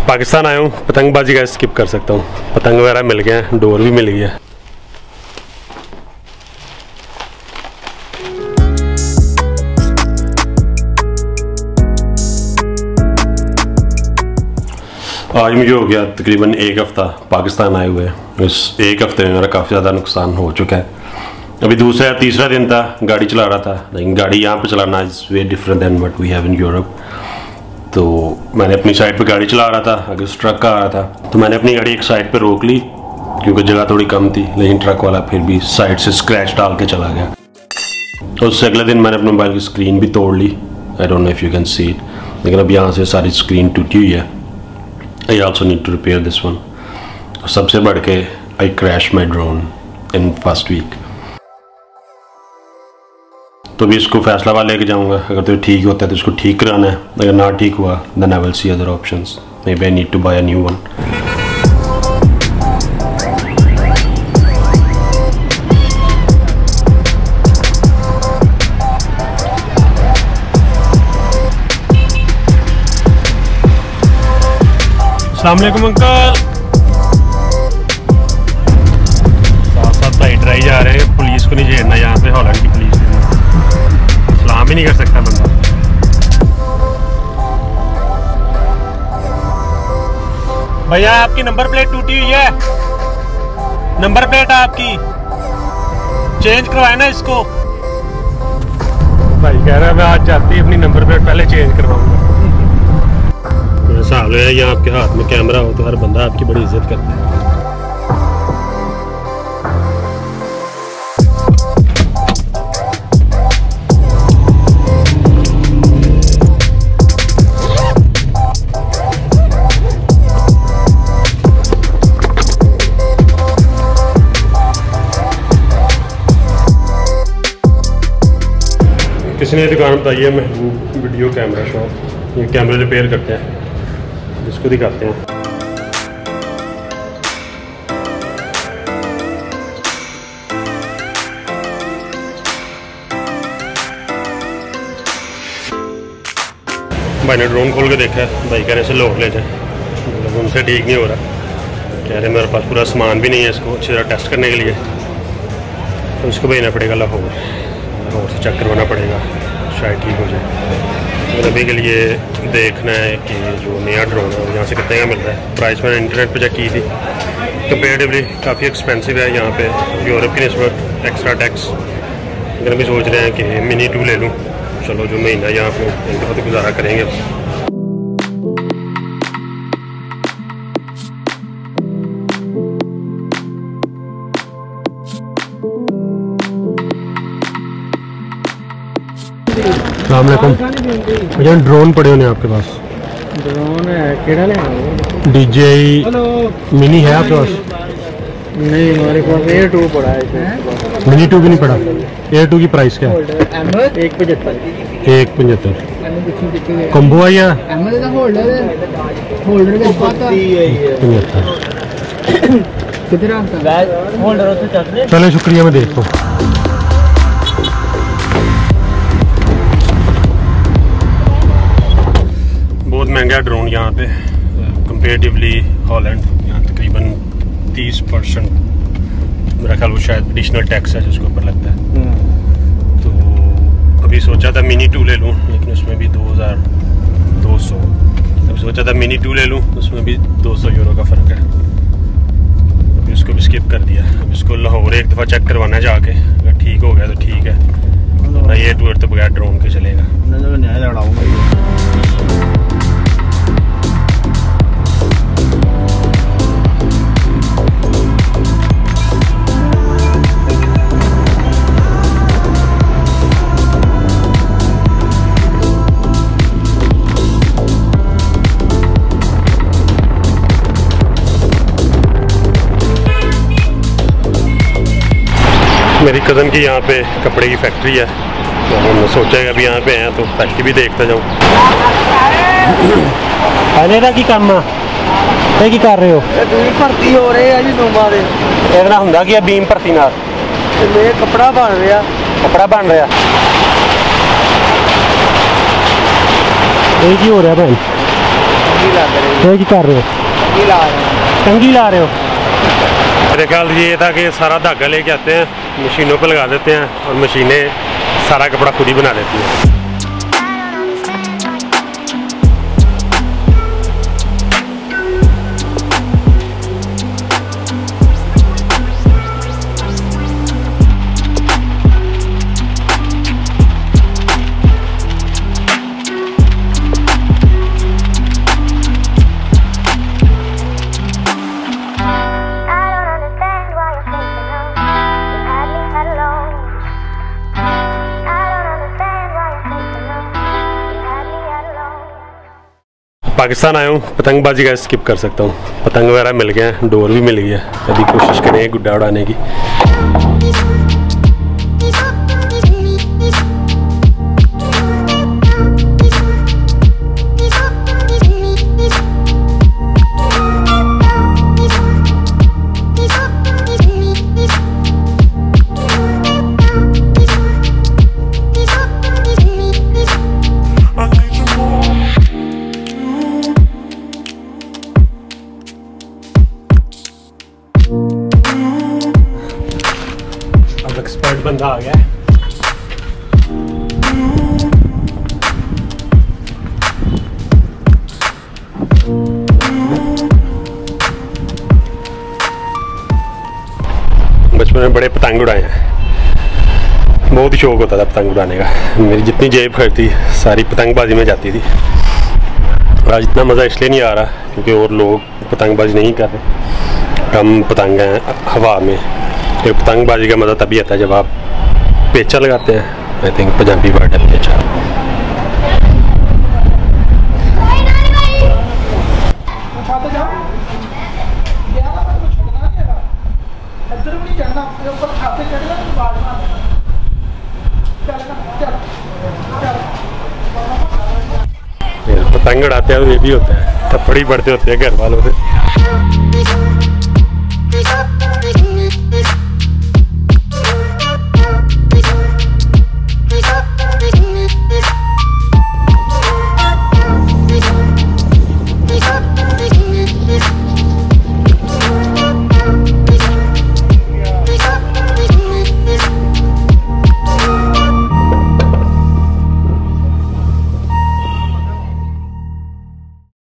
पाकिस्तान आया हूँ, पतंगबाजी का स्किप कर सकता हूँ। पतंग वगैरह मिल गए हैं, डोर भी मिल गया। आज मुझे हो गया तकरीबन एक हफ़्ता पाकिस्तान आए हुए। इस एक हफ़्ते में मेरा काफ़ी ज़्यादा नुकसान हो चुका है। अभी दूसरा या तीसरा दिन था, गाड़ी चला रहा था, लेकिन गाड़ी यहाँ पे चलाना is way different than what we have in Europe. तो मैंने अपनी साइड पे गाड़ी चला रहा था, आगे ट्रक का आ रहा था, तो मैंने अपनी गाड़ी एक साइड पे रोक ली क्योंकि जगह थोड़ी कम थी, लेकिन ट्रक वाला फिर भी साइड से स्क्रैच डाल के चला गया। और उससे अगले दिन मैंने अपने मोबाइल की स्क्रीन भी तोड़ ली। I don't know if you can see it, लेकिन अब यहाँ से सारी स्क्रीन टूटी हुई है। I also need to repair this one. और सबसे बढ़ के I crash my drone in first week. तो भी इसको फैसलाबाद लेके जाऊंगा। अगर तो ठीक होता है तो इसको ठीक कराना है, अगर ना ठीक हुआ then I will see other options. Maybe I need to buy a new one. अस्सलाम वालेकुम अंकल। साथ साथ लाइट रही जा रहे हैं। पुलिस को नहीं छेड़ना यहाँ पे, हॉलैंड की पुलिस सलाम भी नहीं कर सकता बंदा। भैया आपकी नंबर प्लेट टूटी हुई है, नंबर प्लेट आपकी चेंज करवाए ना इसको। भाई कह रहा है मैं आज जाती अपनी नंबर प्लेट पहले चेंज करवाऊंगा। साल है या आपके हाथ में कैमरा हो तो हर बंदा आपकी बड़ी इज्जत करता है। किसी ने दुकान बताई है महबूब वीडियो कैमरा शॉप, ये कैमरे रिपेयर करते हैं, इसको दिखाते हैं। भाई ने ड्रोन खोल के देखा है, भाई कह रहे से लोग ले जाए, मतलब उनसे ठीक नहीं हो रहा। कह रहे मेरे पास पूरा सामान भी नहीं है इसको अच्छी तरह टेस्ट करने के लिए, तो उसको भेजना पड़ेगा लाहौर से चेक करवाना पड़ेगा, शायद ठीक हो जाए। तो अभी के लिए देखना है कि जो नया ड्रोन है यहाँ से कितने का मिल रहा है। प्राइस मैंने इंटरनेट पे चेक की थी, कंपेरेटिवली काफ़ी एक्सपेंसिव है यहाँ पे यूरोप की निस्बत, एक्स्ट्रा टैक्स। लेकिन अभी सोच रहे हैं कि मिनी 2 ले लूँ। चलो जो महीना यहाँ पे एक दफ़ा तो गुजारा करेंगे। अस्सलाम वालेकुम भैया, ड्रोन पड़े होने आपके पास? ड्रोन है, केड़ा लेना? DJI मिनी है आपके पास? नहीं हमारे पास Air 2 पड़ा है। मिनी 2 भी नहीं पड़ा? Air 2 की प्राइस क्या है? 175। 175 कॉम्बो है या होल्डर के पाता 75 कितना होल्डर से चल। चलो शुक्रिया, मैं देखता हूँ। बहुत महंगा ड्रोन यहाँ पे कंपेरेटिवली हॉलैंड। यहाँ तकरीबन 30% मेरा ख्याल वो शायद एडिशनल टैक्स है जिसके ऊपर लगता है। तो अभी सोचा था मिनी 2 ले लूँ, लेकिन उसमें भी 2200। अभी सोचा था मिनी 2 ले लूँ, उसमें भी 200 यूरो का फ़र्क है। अभी उसको भी स्किप कर दिया। अब इसको लाहौर एक दफ़ा चेक करवाना जाके, अगर ठीक हो गया तो ठीक है, वरना ये टूर तो बगैर ड्रोन के चलेगा। मेरी कज़न की यहाँ पे कपड़े की फैक्ट्री है, तो हमने सोचा है अभी यहाँ पे हैं तो फैक्ट्री भी देखता जाऊँ। अरे की काम की कर रहे हो? भर्ती हो रही है जी नोमा दे। ਇਹਦਾ ਹੁੰਦਾ ਕੀ ਹੈ बीम भर्ती ਨਾਲ? ਇਹ कपड़ा बन रहा। कपड़ा बन रहा। ये की हो रहा है भाई? ये क्या कर रहे हो? कंघी ला रहे हो? मेरे ख्याल ये था कि सारा धागा लेके आते हैं, मशीनों पर लगा देते हैं और मशीनें सारा कपड़ा खुद ही बना देती हैं। पाकिस्तान आया हूँ, पतंगबाजी का स्किप कर सकता हूँ। पतंग वगैरह मिल गए हैं, डोर भी मिल गया। अभी कोशिश करेंगे गुड्डा उड़ाने की। एक्सपर्ट बंदा आ गया है। बचपन में बड़े पतंग उड़ाए हैं, बहुत ही शौक होता था पतंग उड़ाने का। मेरी जितनी जेब खर्च थी सारी पतंगबाजी में जाती थी। आज इतना मज़ा इसलिए नहीं आ रहा क्योंकि और लोग पतंगबाजी नहीं कर रहे, कम पतंग हैं हवा में। पतंगबाजी का मज़ा तभी आता है जब आप पेचा लगाते हैं। आई थिंक पंजाबी वर्ड है पेचा। पतंग उड़ाते हैं तो ये भी होता है, थप्पड़ी पड़ते होते हैं घर वालों से।